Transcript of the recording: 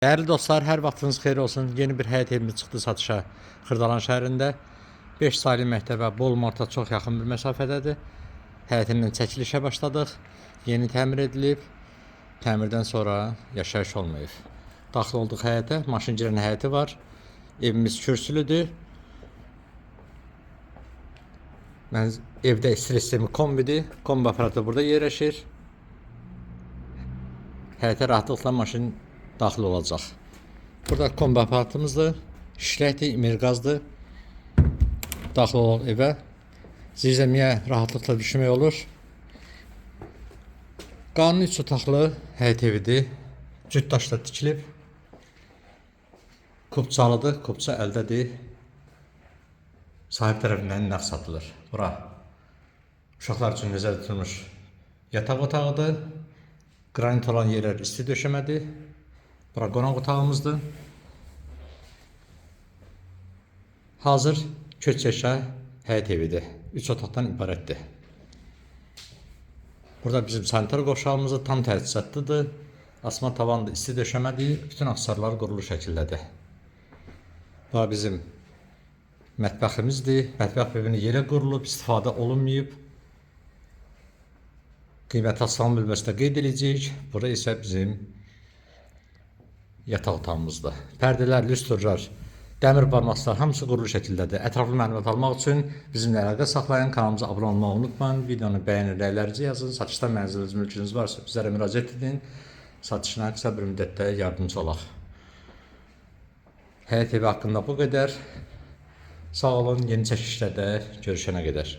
Değerli dostlar, hər vaxtınız xeyir olsun. Yeni bir həyət evimiz çıxdı satışa Xırdalan şəhərində. 5 saylı məktəbə Bol Morta çox yaxın bir məsafədədir. Həyətindən çəkilişə başladıq. Yeni təmir edilib. Təmirdən sonra yaşayış olmayıb. Daxil olduq həyətə. Maşın girən həyəti var. Evimiz kürsülüdür. Evdə istilik sistemi kombidir. Kombi aparatı burada yerləşir. Həyətə rahatlıqla maşın daxil olacaq. Burada kombi aparatımızdır. Şirəkdir, imirqazdır. Daxil olaq evə. Zirzəmiyə rahatlıqla düşmək olur. Qanuni 3 otaqlı həyət evidir. Cüt daşla tikilib. Kupçalıdır, kupça əldədir. Sahib tərəfindən nəqd satılır. Bura uşaqlar üçün nəzərdə tutulmuş yataq otağıdır. Qranit olan yerlər isti döşəmədir. Bura qonaq otağımızdır. Hazır köç-yaşa həyət evidir. 3 otaqdan ibarətdir. Burada bizim sanitar qovşağımızı tam təchizatlıdır. Asma tavandır, isti döşəmədir. Bütün aksarlar qurulu şəkildədir. Bura bizim mətbəximizdir. Mətbəx evini yerə qurulub, istifadə olunmayıb. Qiymət aslan bölməsində qeyd ediləcək. Burada isə bizim yataq otağımızdır. Pərdələr, lüstrlər, dəmir barmaqlar hamısı qurulu şəkildədir. Ətraflı məlumat almaq üçün bizimlə əlaqə saxlayın. Kanalımıza abunə olmağı unutmayın. Videonu bəyənin, rəylərinizi yazın. Satışda mənziliniz, mülkünüz varsa bizlərə müraciət edin. Satışına qısa bir müddətdə yardımcı olaq. Həyət evi haqqında bu qədər. Sağ olun, yeni çəkilişlərdə görüşənə qədər.